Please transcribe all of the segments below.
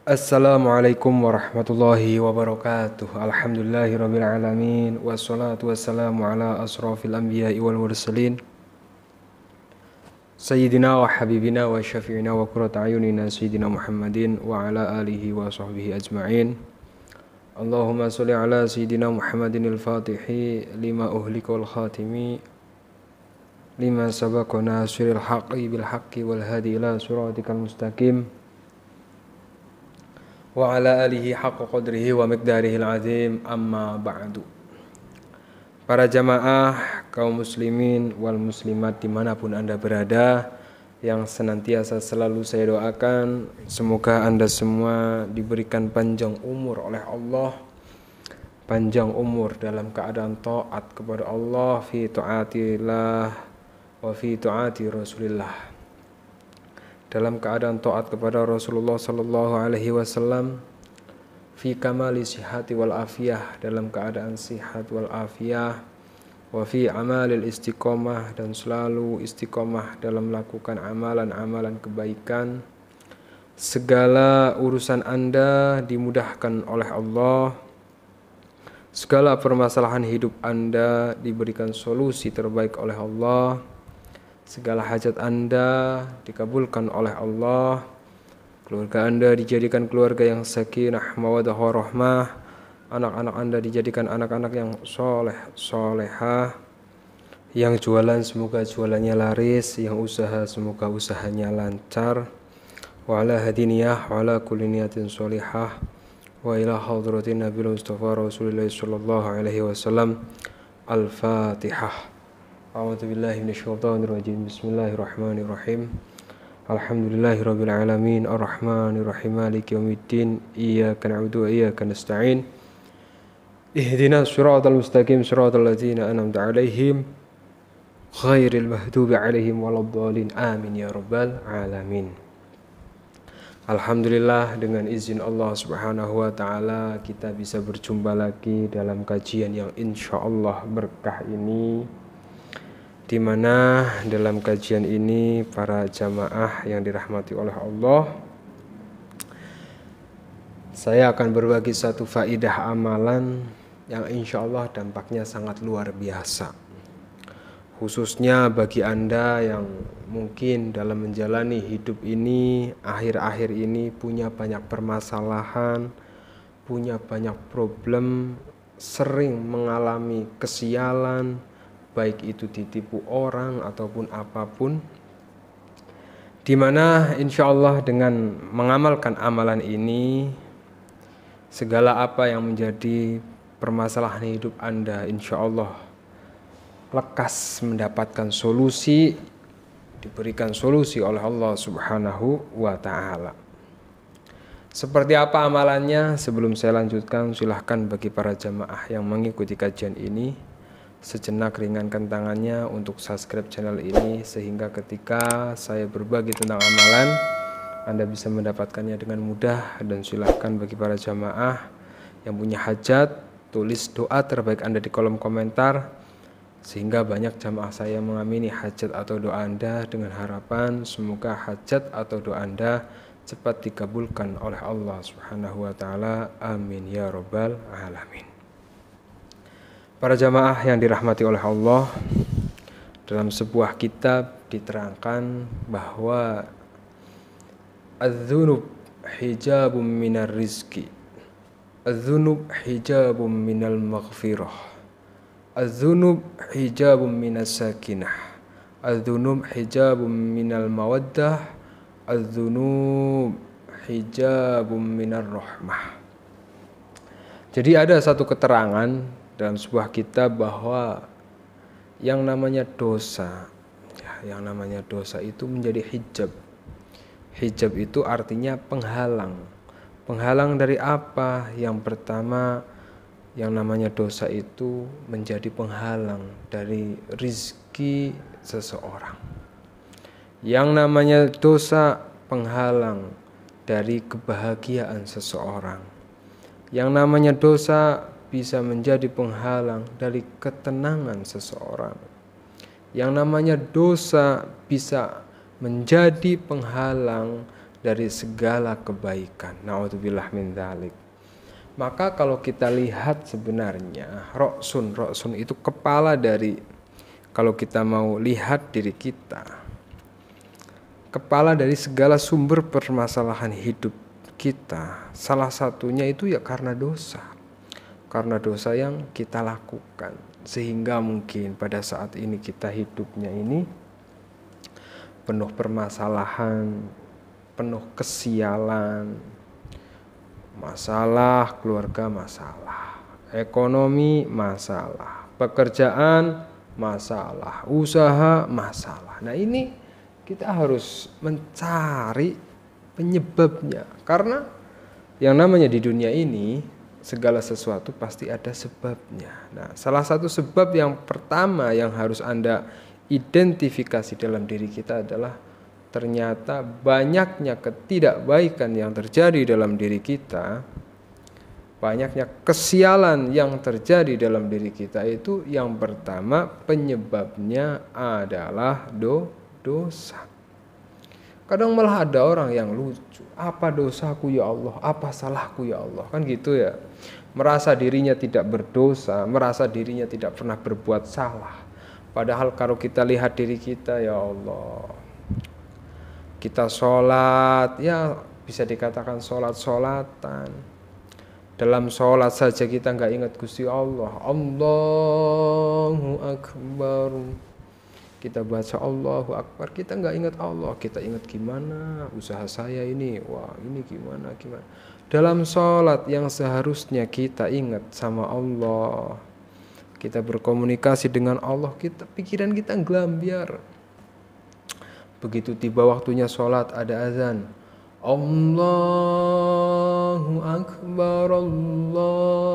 Assalamualaikum warahmatullahi wabarakatuh. Alhamdulillahirabbil alamin wassalatu wassalamu ala asrofil anbiya'i wal mursalin sayyidina wa habibina wa syafi'ina wa qurrati ayunina sayyidina Muhammadin wa ala alihi wa sahbihi ajma'in. Allahumma sholli ala sayyidina Muhammadin al-fatihi lima uhlika wal khatimi lima sabaqa nasiril haqqi bil haqqi wal hadi ila siratikal mustaqim wa ala alihi haqqa qadrihi wa miqdarihil azim, amma ba'du. Para jamaah kaum muslimin wal muslimat dimanapun Anda berada, yang senantiasa selalu saya doakan, semoga Anda semua diberikan panjang umur oleh Allah, panjang umur dalam keadaan taat kepada Allah, fi taatillah wa fi taati Rasulillah, dalam keadaan taat kepada Rasulullah sallallahu alaihi wasallam, fi kamali sihati wal afiyah, dalam keadaan sihat wal afiyah, wa fi amalil istiqomah, dan selalu istiqomah dalam melakukan amalan-amalan kebaikan. Segala urusan Anda dimudahkan oleh Allah, segala permasalahan hidup Anda diberikan solusi terbaik oleh Allah, segala hajat Anda dikabulkan oleh Allah, keluarga Anda dijadikan keluarga yang sakinah, mawaddah, warahmah, anak-anak Anda dijadikan anak-anak yang soleh, solehah, yang jualan semoga jualannya laris, yang usaha semoga usahanya lancar, wa ala hadiniyah wa ala kulli niyatin sholihah, wa ila hadratin Nabi Mustafa Rasulullah sallallahu alaihi wasallam. Al-Fatihah. A'udzu billahi minasyaitonir rajim. Bismillahirrahmanirrahim. Alhamdulillahirabbil alamin arrahmanir rahim maliki yaumiddin iyyaka na'budu wa iyyaka nasta'in ihdinas siratal mustaqim siratal ladzina an'amta 'alaihim ghairil maghdubi 'alaihim waladdallin amin ya rabbal alamin. Alhamdulillah, dengan izin Allah Subhanahu wa taala kita bisa berjumpa lagi dalam kajian yang insyaallah berkah ini, di mana dalam kajian ini para jamaah yang dirahmati oleh Allah, saya akan berbagi satu faidah amalan yang insya Allah dampaknya sangat luar biasa, khususnya bagi Anda yang mungkin dalam menjalani hidup ini akhir-akhir ini punya banyak permasalahan, punya banyak problem, sering mengalami kesialan, baik itu ditipu orang ataupun apapun, di mana insya Allah dengan mengamalkan amalan ini, segala apa yang menjadi permasalahan hidup Anda insya Allah lekas mendapatkan solusi, diberikan solusi oleh Allah Subhanahu wa ta'ala. Seperti apa amalannya? Sebelum saya lanjutkan, silahkan bagi para jamaah yang mengikuti kajian ini sejenak ringankan tangannya untuk subscribe channel ini, sehingga ketika saya berbagi tentang amalan Anda bisa mendapatkannya dengan mudah. Dan silahkan bagi para jamaah yang punya hajat, tulis doa terbaik Anda di kolom komentar, sehingga banyak jamaah saya mengamini hajat atau doa Anda, dengan harapan semoga hajat atau doa Anda cepat dikabulkan oleh Allah Subhanahu wa ta'ala. Amin ya rabbal alamin. Para jamaah yang dirahmati oleh Allah, dalam sebuah kitab diterangkan bahwa adz-dzunub hijabun minar rizki, adz-dzunub hijabun minal maghfirah, adz-dzunub hijabun minas sakinah, adz-dzunub hijabun minal mawaddah, adz-dzunub hijabun minar rahmah. Jadi ada satu keterangan dalam sebuah kitab bahwa yang namanya dosa, yang namanya dosa itu menjadi hijab. Hijab itu artinya penghalang. Penghalang dari apa? Yang pertama, yang namanya dosa itu menjadi penghalang dari rizki seseorang. Yang namanya dosa penghalang dari kebahagiaan seseorang. Yang namanya dosa bisa menjadi penghalang dari ketenangan seseorang. Yang namanya dosa bisa menjadi penghalang dari segala kebaikan. Na'udzubillah min dzalik. Maka kalau kita lihat sebenarnya roksun itu kepala dari, kalau kita mau lihat diri kita, kepala dari segala sumber permasalahan hidup kita. Salah satunya itu ya karena dosa yang kita lakukan, sehingga mungkin pada saat ini kita hidupnya ini penuh permasalahan, penuh kesialan, masalah keluarga, masalah ekonomi, masalah pekerjaan, masalah usaha, masalah. Nah, ini kita harus mencari penyebabnya, karena yang namanya di dunia ini segala sesuatu pasti ada sebabnya. Nah, salah satu sebab yang pertama yang harus Anda identifikasi dalam diri kita adalah ternyata banyaknya ketidakbaikan yang terjadi dalam diri kita, banyaknya kesialan yang terjadi dalam diri kita. Itu yang pertama, penyebabnya adalah dosa. Kadang malah ada orang yang lucu, apa dosaku ya Allah, apa salahku ya Allah, kan gitu ya. Merasa dirinya tidak berdosa, merasa dirinya tidak pernah berbuat salah. Padahal kalau kita lihat diri kita, ya Allah, kita sholat, ya bisa dikatakan sholat-sholatan. Dalam sholat saja kita nggak ingat Gusti Allah. Allahu Akbar. Kita baca Allahu Akbar, kita nggak ingat Allah. Kita ingat gimana usaha saya ini, wah ini gimana. Dalam sholat yang seharusnya kita ingat sama Allah, kita berkomunikasi dengan Allah, pikiran kita gelambiar. Begitu tiba waktunya sholat, ada azan, Allahu Akbar, Allahu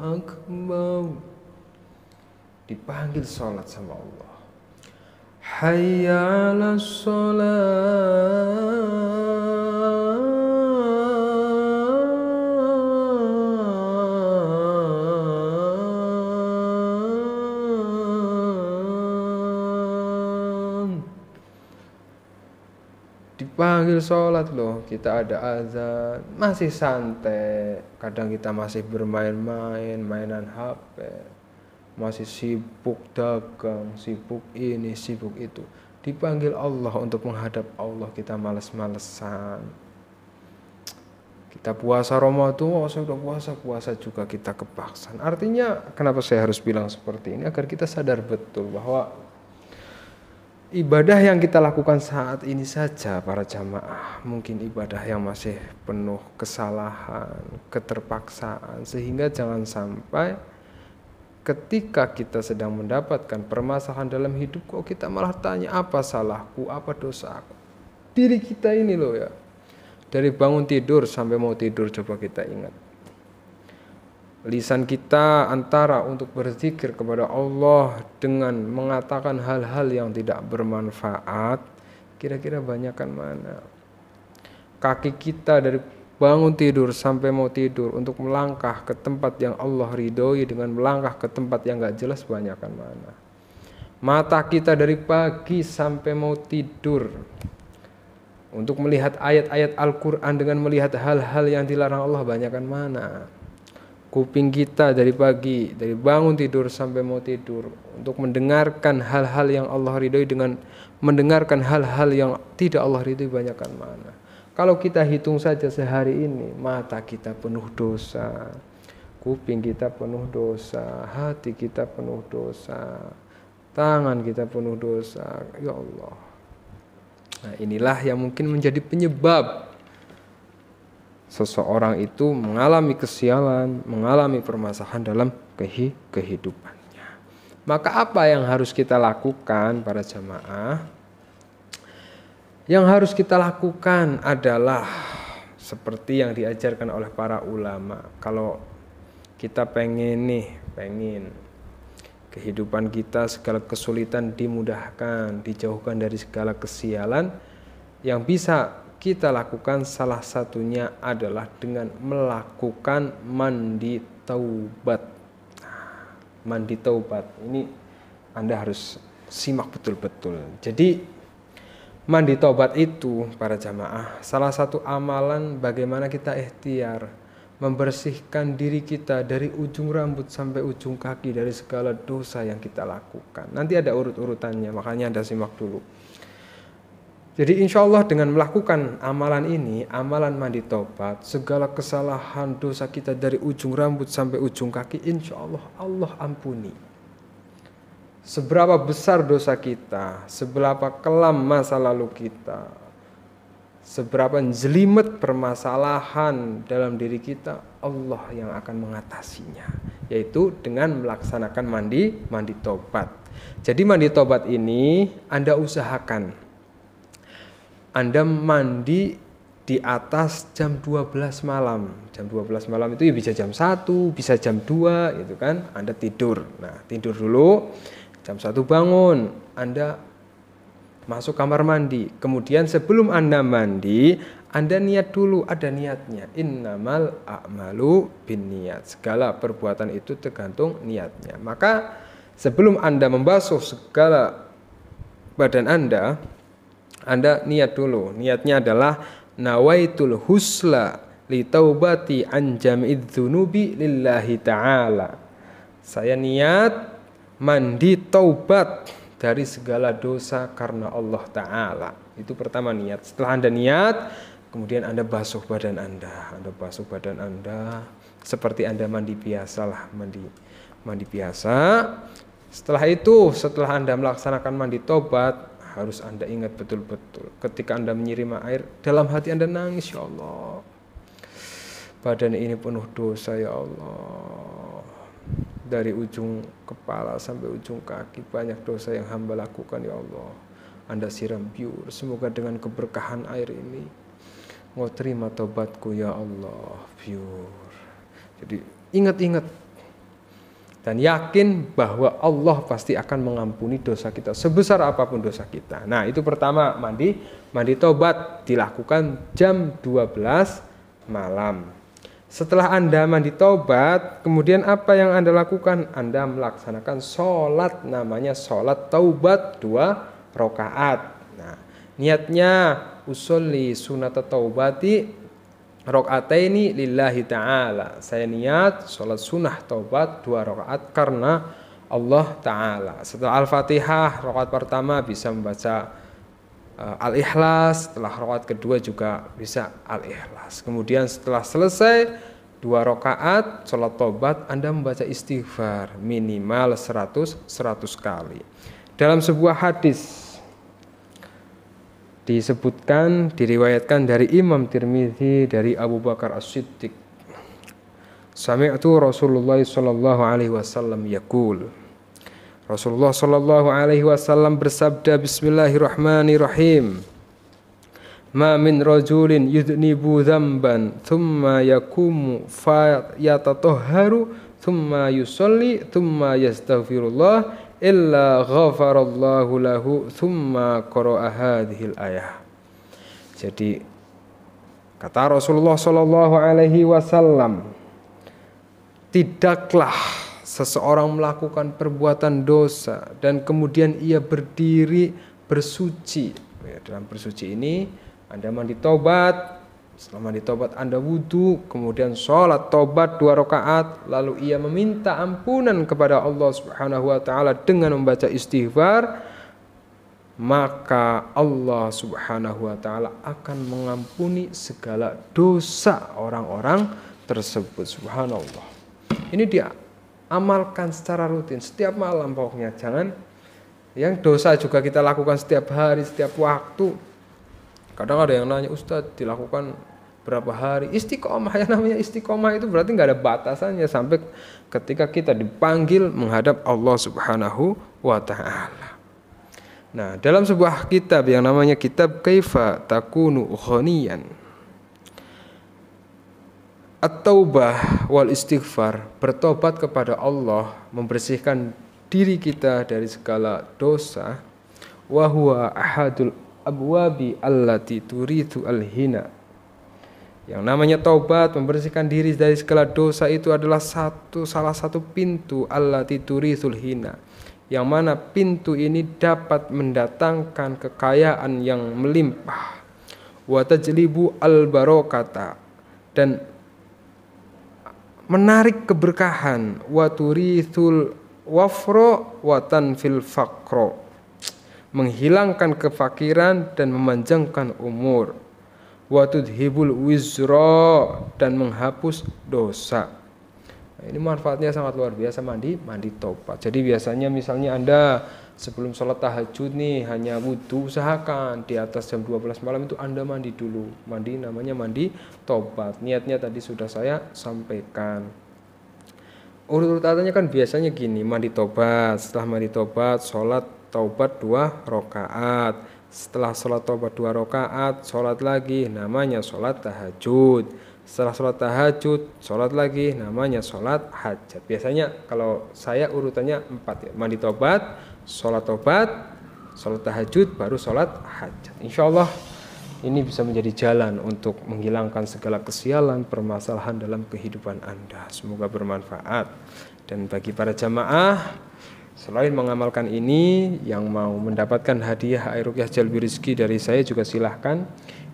Akbar. Dipanggil sholat sama Allah. Hayya 'alas sholat. Dipanggil sholat loh, kita ada azan, masih santai. Kadang kita masih bermain-main, mainan HP, masih sibuk dagang, sibuk ini, sibuk itu. Dipanggil Allah untuk menghadap Allah, kita males-malesan. Kita puasa Ramadan, oh saya udah puasa juga kita kepaksan. Artinya kenapa saya harus bilang seperti ini? Agar kita sadar betul bahwa ibadah yang kita lakukan saat ini saja para jamaah, mungkin ibadah yang masih penuh kesalahan, keterpaksaan. Sehingga jangan sampai ketika kita sedang mendapatkan permasalahan dalam hidup, kok kita malah tanya apa salahku, apa dosaku. Diri kita ini loh ya. Dari bangun tidur sampai mau tidur, coba kita ingat. Lisan kita antara untuk berzikir kepada Allah dengan mengatakan hal-hal yang tidak bermanfaat, kira-kira banyakkan mana? Kaki kita dari bangun tidur sampai mau tidur untuk melangkah ke tempat yang Allah ridhoi dengan melangkah ke tempat yang gak jelas, banyakkan mana? Mata kita dari pagi sampai mau tidur untuk melihat ayat-ayat Al-Quran dengan melihat hal-hal yang dilarang Allah, banyakkan mana? Kuping kita dari pagi, dari bangun tidur sampai mau tidur untuk mendengarkan hal-hal yang Allah ridhoi dengan mendengarkan hal-hal yang tidak Allah ridhoi, banyakkan mana? Kalau kita hitung saja sehari ini, mata kita penuh dosa, kuping kita penuh dosa, hati kita penuh dosa, tangan kita penuh dosa, ya Allah. Nah, inilah yang mungkin menjadi penyebab seseorang itu mengalami kesialan, mengalami permasalahan dalam kehidupannya. Maka apa yang harus kita lakukan para jamaah? Yang harus kita lakukan adalah seperti yang diajarkan oleh para ulama. Kalau kita pengen kehidupan kita segala kesulitan dimudahkan, dijauhkan dari segala kesialan, yang bisa kita lakukan salah satunya adalah dengan melakukan mandi taubat. Mandi taubat ini Anda harus simak betul-betul. Jadi mandi tobat itu para jamaah salah satu amalan bagaimana kita ikhtiar membersihkan diri kita dari ujung rambut sampai ujung kaki dari segala dosa yang kita lakukan. Nanti ada urut-urutannya, makanya Anda simak dulu. Jadi insya Allah dengan melakukan amalan ini, amalan mandi tobat, segala kesalahan dosa kita dari ujung rambut sampai ujung kaki, insya Allah Allah ampuni. Seberapa besar dosa kita, seberapa kelam masa lalu kita, seberapa jelimet permasalahan dalam diri kita, Allah yang akan mengatasinya, yaitu dengan melaksanakan mandi tobat. Jadi mandi tobat ini Anda usahakan Anda mandi di atas jam 12 malam. Jam 12 malam itu ya bisa jam 1, bisa jam 2 gitu kan. Anda tidur. Nah, tidur dulu. Jam 1 bangun. Anda masuk kamar mandi. Kemudian sebelum Anda mandi, Anda niat dulu, ada niatnya. Innamal a'malu binniyat. Segala perbuatan itu tergantung niatnya. Maka sebelum Anda membasuh segala badan Anda niat dulu. Niatnya adalah nawaitul husla li taubati an jam'id dzunubi lillahi ta'ala. Saya niat mandi taubat dari segala dosa karena Allah Ta'ala. Itu pertama niat. Setelah Anda niat, kemudian Anda basuh badan Anda. Anda basuh badan Anda seperti Anda mandi biasa lah, mandi biasa. Setelah itu, setelah Anda melaksanakan mandi taubat, harus Anda ingat betul-betul ketika Anda menyirima air, dalam hati Anda nangis, ya Allah, badan ini penuh dosa ya Allah, dari ujung kepala sampai ujung kaki banyak dosa yang hamba lakukan ya Allah. Anda siram biur, semoga dengan keberkahan air ini Engkau terima taubatku ya Allah, biur. Jadi ingat-ingat dan yakin bahwa Allah pasti akan mengampuni dosa kita sebesar apapun dosa kita. Nah, itu pertama, mandi tobat dilakukan jam 12 malam. Setelah Anda mandi tobat, kemudian apa yang Anda lakukan? Anda melaksanakan sholat, namanya sholat taubat 2 rakaat. Nah, niatnya usolli sunat taubati rakaataini lillahi ta'ala. Saya niat sholat sunnah taubat 2 rakaat karena Allah Ta'ala. Setelah Al-Fatihah, rakaat pertama bisa membaca Al-Ikhlas. Setelah rakaat kedua juga bisa Al-Ikhlas. Kemudian setelah selesai 2 rakaat sholat taubat, Anda membaca istighfar minimal 100 kali. Dalam sebuah hadis disebutkan, diriwayatkan dari Imam Tirmidzi dari Abu Bakar As-Siddiq, sami'tu Rasulullah sallallahu alaihi wasallam yaqul. Rasulullah sallallahu alaihi wasallam bersabda, bismillahirrahmanirrahim. Ma min rajulin yudnibu dzamban thumma yaqumu fa yatatahharu thumma yusalli thumma yastaghfirullah illa ghafarallahu lahu thumma qara'a hadhil ayah. Jadi kata Rasulullah sallallahu alaihi wasallam, tidaklah seseorang melakukan perbuatan dosa dan kemudian ia berdiri bersuci. Dalam bersuci ini Anda mandi tobat. Setelah mandi tobat Anda wudu, kemudian sholat tobat 2 rakaat, lalu ia meminta ampunan kepada Allah Subhanahu wa taala dengan membaca istighfar, maka Allah Subhanahu wa taala akan mengampuni segala dosa orang-orang tersebut. Subhanallah. Ini dia amalkan secara rutin setiap malam pokoknya. Jangan yang dosa juga kita lakukan setiap hari, setiap waktu. Kadang ada yang nanya, Ustadz, dilakukan berapa hari? Istiqomah, yang namanya istiqomah itu berarti nggak ada batasannya sampai ketika kita dipanggil menghadap Allah Subhanahu wa ta'ala. Nah, dalam sebuah kitab yang namanya kitab Kaifa Takunu Ghaniyan, At-Taubah wal Istighfar, bertobat kepada Allah, membersihkan diri kita dari segala dosa, wa huwa ahadul abwabi allati turithu al-hina. Yang namanya taubat, membersihkan diri dari segala dosa, itu adalah salah satu pintu allati turithul hina, yang mana pintu ini dapat mendatangkan kekayaan yang melimpah, wa tajlibu al-barokata, dan menarik keberkahan, wa turithul wafro wa tanfil faqro, menghilangkan kefakiran dan memanjangkan umur, wa tudhibul wizra, dan menghapus dosa. Nah, ini manfaatnya sangat luar biasa mandi tobat. Jadi biasanya misalnya Anda sebelum sholat tahajud nih hanya wudhu, usahakan di atas jam 12 malam itu Anda mandi dulu. Mandi namanya mandi tobat. Niatnya tadi sudah saya sampaikan. Urut-urutannya kan biasanya gini, mandi tobat. Setelah mandi tobat, sholat taubat 2 rakaat. Setelah sholat taubat 2 rakaat, sholat lagi, namanya sholat tahajud. Setelah sholat tahajud, sholat lagi, namanya sholat hajat. Biasanya kalau saya urutannya 4 ya. Mandi tobat, sholat tahajud, baru sholat hajat. Insya Allah ini bisa menjadi jalan untuk menghilangkan segala kesialan, permasalahan dalam kehidupan Anda. Semoga bermanfaat. Dan bagi para jamaah, selain mengamalkan ini, yang mau mendapatkan hadiah air ruqyah jalbi rizki dari saya juga silahkan.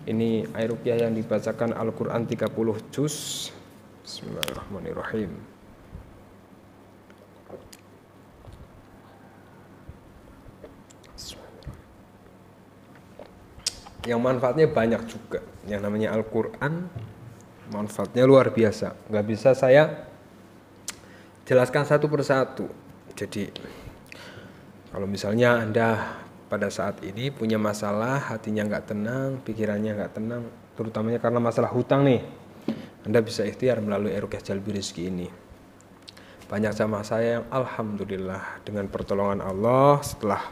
Ini air ruqyah yang dibacakan Al-Quran 30 juz. Bismillahirrahmanirrahim. Yang manfaatnya banyak juga. Yang namanya Al-Quran manfaatnya luar biasa. Nggak bisa saya jelaskan satu persatu. Jadi kalau misalnya Anda pada saat ini punya masalah, hatinya nggak tenang, pikirannya nggak tenang, terutamanya karena masalah hutang nih, Anda bisa ikhtiar melalui air ruqyah jalbi rizki ini. Banyak jamaah saya yang alhamdulillah dengan pertolongan Allah setelah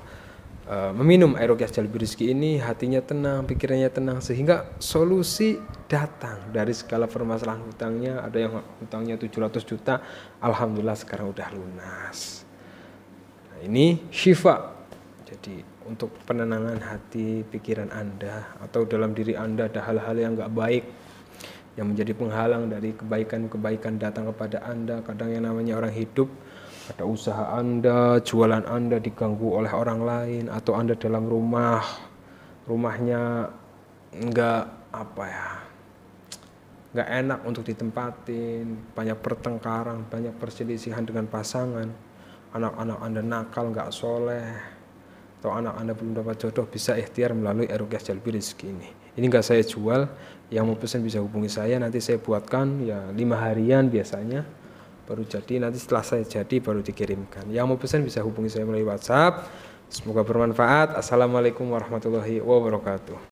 meminum air ruqyah jalbi rizki ini, hatinya tenang, pikirannya tenang, sehingga solusi datang dari segala permasalahan hutangnya. Ada yang hutangnya 700 juta, alhamdulillah sekarang udah lunas. Nah, ini syifa. Jadi untuk penenangan hati, pikiran Anda, atau dalam diri Anda ada hal-hal yang gak baik yang menjadi penghalang dari kebaikan-kebaikan datang kepada Anda. Kadang yang namanya orang hidup, ada usaha Anda, jualan Anda diganggu oleh orang lain, atau Anda dalam rumahnya nggak enak untuk ditempatin, banyak pertengkaran, banyak perselisihan dengan pasangan, anak-anak Anda nakal, nggak soleh, atau anak Anda belum dapat jodoh, bisa ikhtiar melalui air ruqyah jalbi rizki ini. Ini nggak saya jual, yang mau pesan bisa hubungi saya, nanti saya buatkan ya 5 harian biasanya baru jadi, nanti setelah saya jadi baru dikirimkan. Yang mau pesan bisa hubungi saya melalui WhatsApp. Semoga bermanfaat. Assalamualaikum warahmatullahi wabarakatuh.